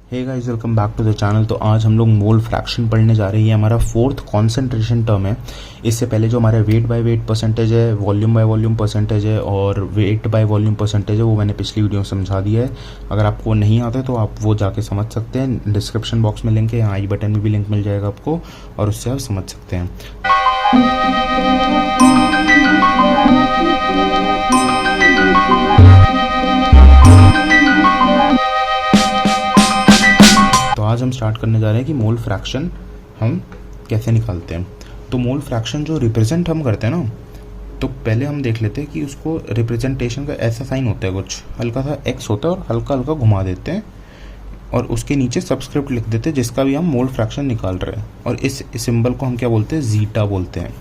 Hey guys, welcome back to the channel. तो आज हम लोग मोल फ्रैक्शन पढ़ने जा रहे हैं। ये हमारा फोर्थ कॉन्सेंट्रेशन टर्म है। इससे पहले जो हमारा वेट बाय वेट परसेंटेज है, वॉल्यूम बाय वॉल्यूम परसेंटेज है और वेट बाय वॉल्यूम परसेंटेज है, वो मैंने पिछली वीडियो में समझा दिया है। अगर आपको नहीं आता तो आप वो जाके समझ सकते हैं। डिस्क्रिप्शन बॉक्स में लिंक है, यहाँ आई बटन में भी लिंक मिल जाएगा आपको और उससे आप समझ सकते हैं। तो आज हम स्टार्ट करने जा रहे हैं कि मोल फ्रैक्शन हम कैसे निकालते हैं। तो मोल फ्रैक्शन जो रिप्रेजेंट हम करते हैं ना, तो पहले हम देख लेते हैं कि उसको रिप्रेजेंटेशन का ऐसा साइन होता है, कुछ हल्का सा एक्स होता है और हल्का हल्का घुमा देते हैं और उसके नीचे सबस्क्रिप्ट लिख देते हैं जिसका भी हम मोल फ्रैक्शन निकाल रहे हैं। और इस सिंबल को हम क्या बोलते हैं? जीटा बोलते हैं।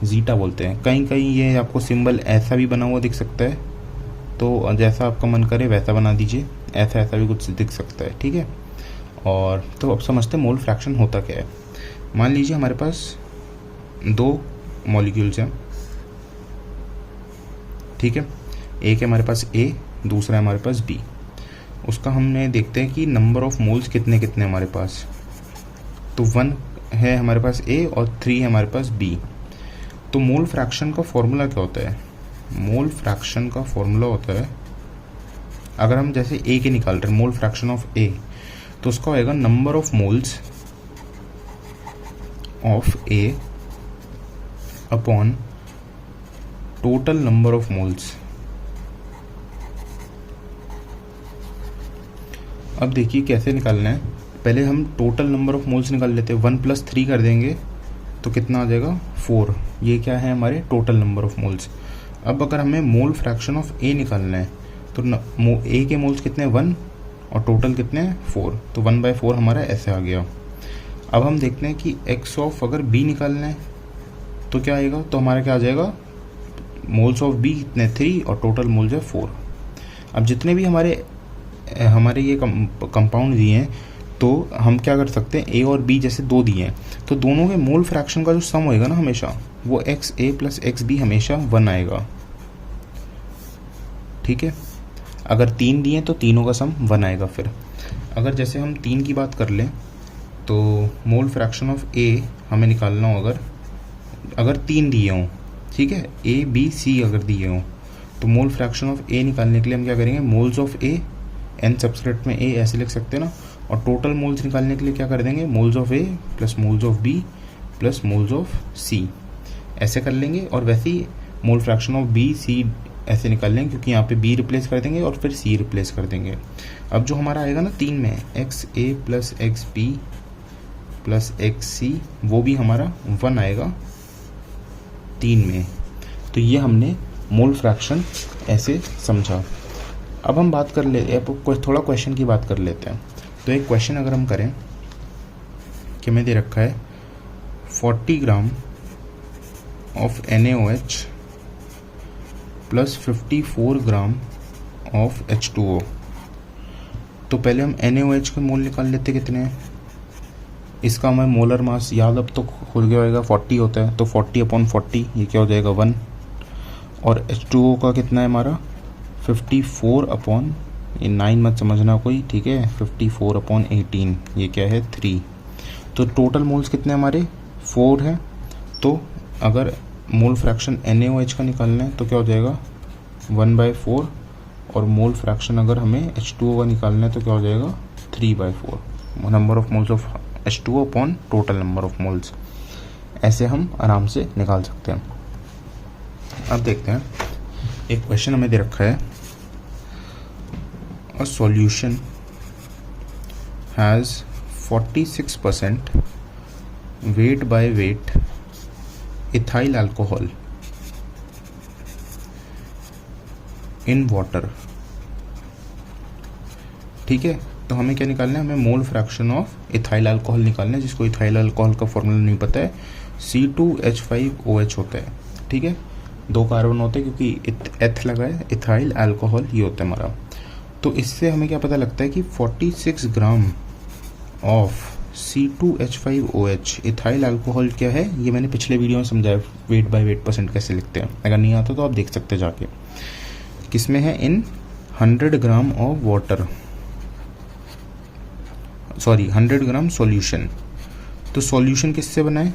जीटा बोलते हैं। कहीं कहीं ये आपको सिंबल ऐसा भी बना हुआ दिख सकता है, तो जैसा आपका मन करे वैसा बना दीजिए। ऐसा ऐसा भी कुछ दिख सकता है, ठीक है। और तो अब समझते हैं मोल फ्रैक्शन होता क्या है। मान लीजिए हमारे पास दो मॉलिक्यूल्स हैं, ठीक है। एक है हमारे पास ए, दूसरा है हमारे पास बी। उसका हमने देखते हैं कि नंबर ऑफ मोल्स कितने कितने हमारे पास। तो 1 है हमारे पास ए और 3 है हमारे पास बी। तो मोल फ्रैक्शन का फॉर्मूला क्या होता है? मोल फ्रैक्शन का फॉर्मूला होता है, अगर हम जैसे ए के निकाल रहे हैं मोल फ्रैक्शन ऑफ ए, तो उसका होएगा number of moles of A upon total number of moles. अब देखिए कैसे निकालना है। पहले हम टोटल नंबर ऑफ मोल्स निकाल लेते हैं। 1 + 3 कर देंगे तो कितना आ जाएगा? 4। ये क्या है? हमारे टोटल नंबर ऑफ मोल्स। अब अगर हमें मोल फ्रैक्शन ऑफ ए निकालना है तो ए के मोल्स कितने? 1 और टोटल कितने हैं? 4। तो 1/4 हमारा ऐसे आ गया। अब हम देखते हैं कि एक्स ऑफ अगर बी निकालना है तो क्या आएगा? तो हमारा क्या आ जाएगा? मोल्स ऑफ बी कितने? 3 और टोटल मोल्स है 4। अब जितने भी हमारे ये कंपाउंड दिए हैं, तो हम क्या कर सकते हैं? ए और बी जैसे दो दिए हैं तो दोनों के मोल फ्रैक्शन का जो सम होएगा ना, हमेशा वो XA + XB हमेशा 1 आएगा, ठीक है। अगर 3 दिए तो तीनों का सम 1 आएगा। फिर अगर जैसे हम 3 की बात कर लें तो मोल फ्रैक्शन ऑफ ए हमें निकालना हो, अगर 3 दिए हों, ठीक है, ए बी सी अगर दिए हों, तो मोल फ्रैक्शन ऑफ ए निकालने के लिए हम क्या करेंगे? Moles of A, N subscript में ए ऐसे लिख सकते हैं ना। और टोटल मोल्स निकालने के लिए क्या कर देंगे? Moles of A plus moles of B plus moles of C, ऐसे कर लेंगे। और वैसे ही mole fraction of B C ऐसे निकाल लेंगे, क्योंकि यहाँ पे बी रिप्लेस कर देंगे और फिर सी रिप्लेस कर देंगे। अब जो हमारा आएगा ना 3 में, XA + XB + XC, वो भी हमारा 1 आएगा 3 में। तो ये हमने मोल फ्रैक्शन ऐसे समझा। अब हम बात कर ले, अब थोड़ा क्वेश्चन की बात कर लेते हैं। तो एक क्वेश्चन अगर हम करें कि मैं दे रखा है 40 gram of NaOH + 54 gram of H2O। तो पहले हम NaOH के मोल निकाल लेते कितने हैं। इसका हमें मोलर मास याद अब तो खुल गया होगा, 40 होता है, तो 40/40 ये क्या हो जाएगा? 1। और H2O का कितना है हमारा? 54 ये 9 मत समझना कोई, ठीक है, 54/18 ये क्या है? 3। तो टोटल मोल्स कितने हमारे? 4 है। तो अगर मोल फ्रैक्शन NaOH का निकालना है तो क्या हो जाएगा? 1/4। और मोल फ्रैक्शन अगर हमें H2O का निकालना है तो क्या हो जाएगा? 3/4। Number of moles of H2O upon total number of moles. ऐसे हम आराम से निकाल सकते हैं। अब देखते हैं, एक क्वेश्चन हमें दे रखा है, a solution has 46% weight by weight ethyl alcohol in water, ठीक है। तो हमें क्या निकालना है? हमें मोल फ्रैक्शन ऑफ इथाइल अल्कोहल निकालना है, जिसको इथाइल अल्कोहल का फॉर्मूला नहीं पता है, C2H5OH होता है, ठीक है। 2 कार्बन होते हैं क्योंकि एथ लगा है, इथाइल अल्कोहल ये होता है हमारा। तो इससे हमें क्या पता लगता है कि 46 gram of C2H5OH ethyl alcohol क्या है, ये मैंने पिछले वीडियो में समझाया, वेट बाय वेट परसेंट कैसे लिखते हैं। अगर नहीं आता तो आप देख सकते हैं जाके। किसमें है? इन 100 gram of water, sorry 100 gram solution. तो सॉल्यूशन किससे बना है?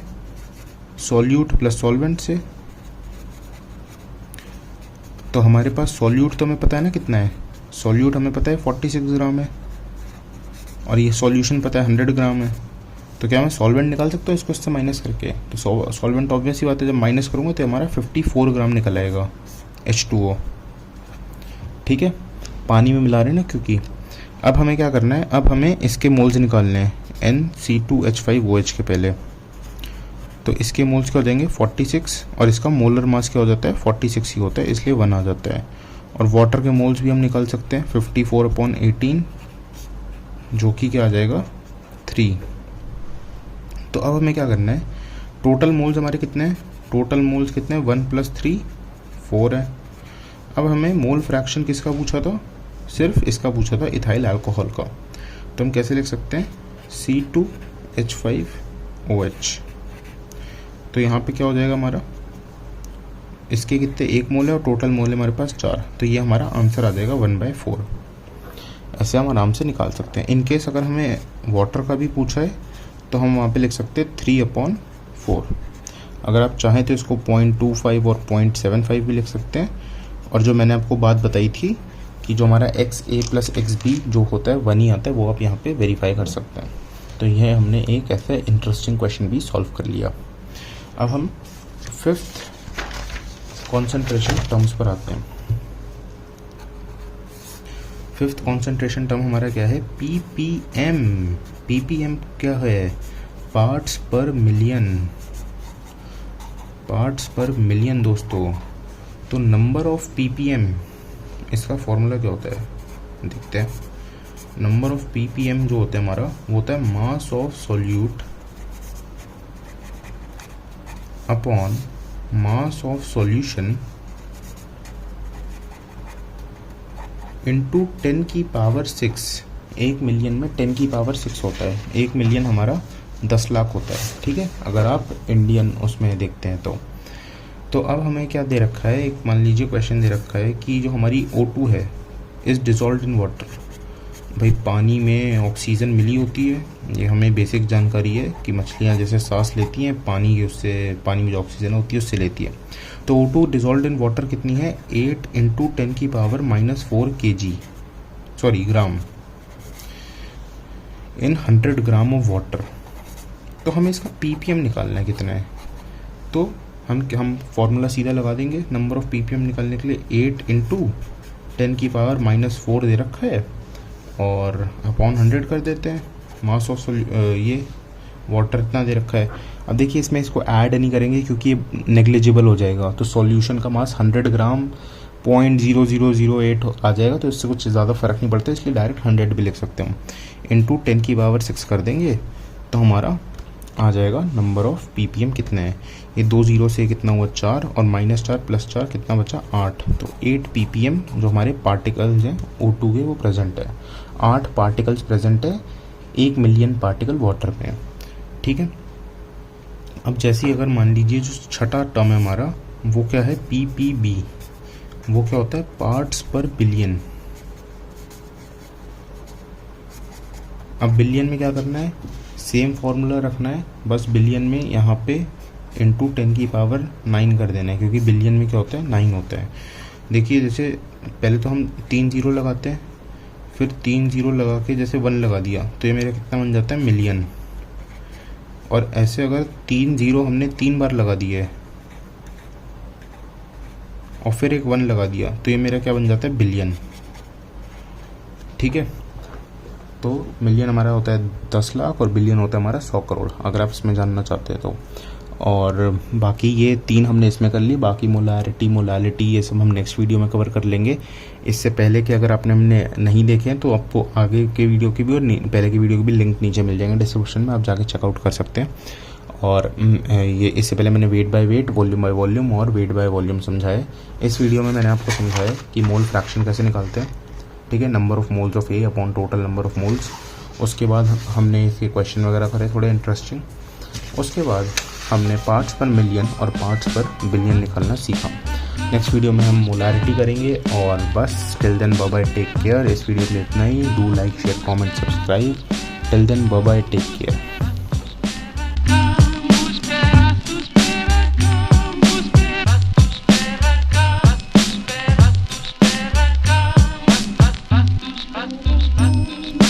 सॉल्यूट प्लस सॉल्वेंट से। तो हमारे पास सॉल्यूट तो हमें पता है ना कितना है, सॉल्यूट हमें पता है 46 ग्राम है, और ये सॉल्यूशन पता है 100 ग्राम है। तो क्या मैं सॉल्वेंट निकाल सकता हूँ इसको इससे माइनस करके? तो सॉल्वेंट ऑब्वियस ही बात है, जब माइनस करूँगा तो हमारा 54 ग्राम निकल आएगा H2O। ठीक है, पानी में मिला रहे हैं ना क्योंकि। अब हमें क्या करना है, अब हमें इसके मोल्स निकालने हैं NC2H5OH के पहले। तो इसके मोल्स क्या हो जाएंगे 46, और इसका मोलर मास क्या हो जाता है 46 ही होता है, इसलिए 1 आ जाता है। और वाटर के मोल्स भी हम निकाल सकते हैं 54/18, जो कि क्या आ जाएगा 3। तो अब हमें क्या करना है, टोटल मोल्स हमारे कितने हैं, टोटल मोल्स कितने हैं 1 + 3 4 है। अब हमें मोल फ्रैक्शन किसका पूछा था, सिर्फ इसका पूछा था, इथाइल अल्कोहल का। तो हम कैसे लिख सकते हैं C2H5OH। तो यहाँ पे क्या हो जाएगा हमारा, इसके कितने 1 मोल है और टोटल मोल है हमारे पास 4, तो ये हमारा आंसर आ जाएगा 1/4। ऐसे हम आराम से निकाल सकते हैं। इनकेस अगर हमें वाटर का भी पूछा है तो हम वहाँ पे लिख सकते हैं 3/4। अगर आप चाहें तो इसको 0.25 और 0.75 भी लिख सकते हैं। और जो मैंने आपको बात बताई थी कि जो हमारा XA + XB जो होता है 1 ही आता है, वो आप यहाँ पे वेरीफाई कर सकते हैं। तो यह हमने एक ऐसा इंटरेस्टिंग क्वेश्चन भी सॉल्व कर लिया। अब हम 5th कॉन्सेंट्रेशन टर्म्स पर आते हैं। 5th कॉन्सेंट्रेशन टर्म हमारा क्या है, ppm। ppm क्या है, पार्ट्स पर मिलियन, पार्ट्स पर मिलियन दोस्तों। तो नंबर ऑफ ppm, इसका फॉर्मूला क्या होता है देखते हैं। नंबर ऑफ ppm जो होता है हमारा, वो होता है mass of solute upon mass of solution into 10⁶। 1 million में 10⁶ होता है। 1 मिलियन हमारा 10 लाख होता है। ठीक है, अगर आप इंडियन उसमें देखते हैं तो अब हमें क्या दे रखा है, एक मान लीजिए क्वेश्चन दे रखा है कि जो हमारी O2 है इज़ डिज़ोल्व्ड इन वाटर। भाई पानी में ऑक्सीजन मिली होती है, ये हमें बेसिक जानकारी है कि मछलियाँ जैसे सांस लेती हैं पानी के, उससे पानी में जो ऑक्सीजन होती है उससे लेती है। तो O2 डिज़ोल्व्ड इन वाटर कितनी है, 8 × 10⁻⁻4 kg, sorry gram, in 100 gram of water. तो हमें इसका ppm निकालना है कितना है। तो हम फॉर्मूला सीधा लगा देंगे नंबर ऑफ ppm निकालने के लिए। 8 × 10⁻⁻4 दे रखा है और अपॉन 100 कर देते हैं। मास ऑफ ये वाटर इतना दे रखा है। अब देखिए इसमें इसको ऐड नहीं करेंगे क्योंकि ये नेग्लिजिबल हो जाएगा। तो सॉल्यूशन का मास 100 ग्राम 0.0008 आ जाएगा, तो इससे कुछ ज़्यादा फ़र्क नहीं पड़ता, इसलिए डायरेक्ट 100 भी लिख सकते हैं। इंटू 10⁻6 कर देंगे तो हमारा आ जाएगा नंबर ऑफ ppm कितने हैं। ये 2 0 से कितना हुआ 4, और -4 + 4 कितना बचा 8। तो 8 ppm जो हमारे पार्टिकल्स हैं O2 के वो प्रेजेंट है। 8 पार्टिकल्स प्रेजेंट है 1 मिलियन पार्टिकल वाटर में। ठीक है, अब जैसे ही अगर मान लीजिए जो छठा टर्म है हमारा वो क्या है ppb, वो क्या होता है पार्ट्स पर बिलियन। अब बिलियन में क्या करना है, सेम फार्मूला रखना है, बस बिलियन में यहाँ पे इंटू 10⁹ कर देना है, क्योंकि बिलियन में क्या होता है 9 होता है। देखिए जैसे पहले तो हम 3 0 लगाते हैं, फिर 3 0 लगा के जैसे 1 लगा दिया तो ये मेरा कितना बन जाता है मिलियन। और ऐसे अगर 3 0 हमने 3 बार लगा दिया है और फिर एक 1 लगा दिया तो ये मेरा क्या बन जाता है बिलियन। ठीक है, तो मिलियन हमारा होता है 10 लाख और बिलियन होता है हमारा 100 करोड़, अगर आप इसमें जानना चाहते हैं तो। और बाकी ये 3 हमने इसमें कर ली, बाकी मोलालिटी ये सब हम नेक्स्ट वीडियो में कवर कर लेंगे। इससे पहले कि अगर आपने हमने नहीं देखे हैं तो आपको आगे के वीडियो की भी और पहले की वीडियो की भी लिंक नीचे मिल जाएंगे डिस्क्रिप्शन में, आप जाके चेकआउट कर सकते हैं। और ये इससे पहले मैंने weight by weight, volume by volume और वेट बाय वॉल्यूम समझाए। इस वीडियो में मैंने आपको समझाया कि मोल फ्रैक्शन कैसे निकालते हैं। ठीक है, number of moles of A upon total number of moles. उसके बाद हमने इसके क्वेश्चन वगैरह करे थोड़े इंटरेस्टिंग। उसके बाद हमने पार्ट्स पर मिलियन और पार्ट्स पर बिलियन निकालना सीखा। नेक्स्ट वीडियो में हम मोलारिटी करेंगे। और बस till then bye bye, take care. इस वीडियो के लिए इतना ही। Do like share comment subscribe. Till then bye bye, take care.